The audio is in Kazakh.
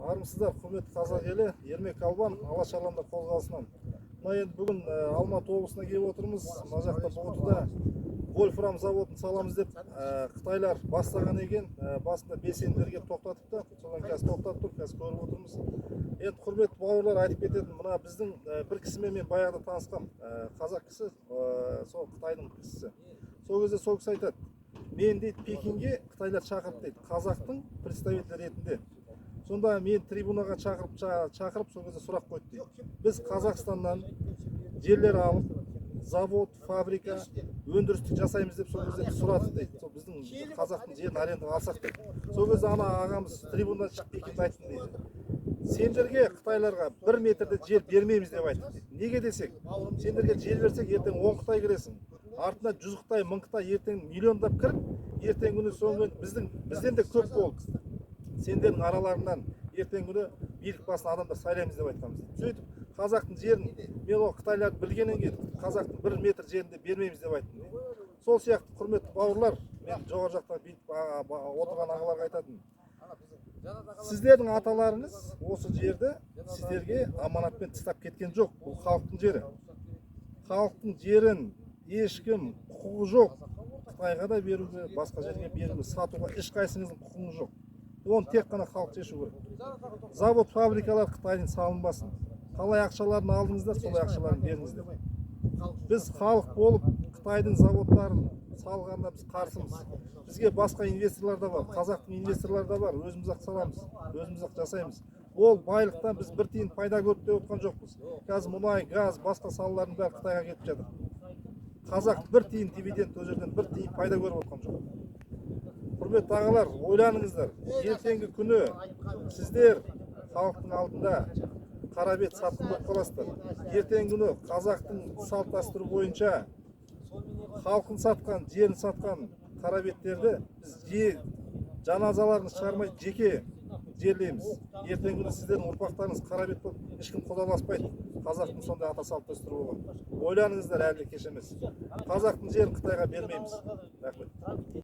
Армысыздар, құрметті қазақ елі, Ермек Албан, Алаш Алаңдар қозғалысынан. Мына енді бүгін Алматы облысына келіп отырмыз. Мына жақта Боғытыда вольфрам заводын саламыз деп Қытайлар бастаған екен. Басында белсенділерге тоқтатыпты. Содан қазір тоқтатып тұр, қазір көріп отырмыз. Енді құрметті бауырлар, айтып кететін, мына біздің бір кісімен мен баяғыда танысқам. Қазақ кісі, сол Қытайдың кісісі. Сол кезде сол кісі айтады: мен дейді Пекинге Қытайлар шақырып дейді, қазақтың представителі ретінде. Сонда мен трибунаға шақырып сол кезде сұрақ қойды дейді: біз Қазақстаннан жерлер алып, завод, фабрика, өндірістік жасаймыз деп сол кезде сұрады дейді. Сол біздің қазақтың жерін арендаға алсақ деп. Сол кезде ана ағамыз трибунадан шығып Пекинге айтты дейді: сендерге Қытайларға 1 метрде жер бермейміз деп айтты дейді. Неге десек, сендерге жер берсек, ертең 10 Қытай кіресің. Артына 100 Қытай, 1000 Қытай, ертең миллиондап кіріп, ертең күні соңғы бізден де көп болды. Сендердің араларынан ертең күні билік басын адамдар сайлаймыз деп айтқанбыз. Сөйтіп, қазақтың жерін мен ол Қытайларды білгеннен кейін қазақтың 1 метр жерінде бермейміз деп айттым. Сол сияқты құрметті бауырлар, мен жоғары жақта отырған ағаларға айтатын: сіздердің аталарыңыз осы жерді сіздерге аманатпен тастап кеткен жоқ. Бұл халықтың жері. Халықтың жерін ешкім құқығы жоқ. Қытайға да беруге, басқа жерге беруге, сатуға ешқайсыңыздың құқыңыз жоқ. Оны тек қана халық шешу керек. Завод, фабрикалар Қытайдың салынбасын. Қалай ақшаларын алдыңыздар, солай ақшаларын беріңіздер. Біз халық болып Қытайдың заводтарын салғанда біз қарсымыз. Бізге басқа инвесторлар да бар, қазақтың инвесторлар да бар. Өзіміз-ақ саламыз, өзіміз-ақ жасаймыз. Ол байлықтан біз бір тиын пайда көріп деп отқан жоқпыз. Қазір мұнай, газ, басқа салалардың бәрі Қытайға кетіп жатыр. Қазақ бір тиын дивиденд, ол жерден бір тиын пайда көріп отқан жоқ. Құрметті ағалар, ойланыңыздар. Ертеңгі күні сіздер халықтың алдында қара бет сатқын болып қаласыздар. Ертеңгі күні қазақтың салт дәстүрі бойынша халқын сатқан, жерін сатқан қара беттерді біз жаназаларын шығармай жеке жерлейміз. Ертеңгі күні сіздердің ұрпақтарыңыз қара бет болып ешкім құдаласпайды. Қазақтың сондай ата салт дәстүрі болған. Ойланыңыздар, әлі кеш емес. Қазақтың жерін Қытайға бермейміз. Рахмет.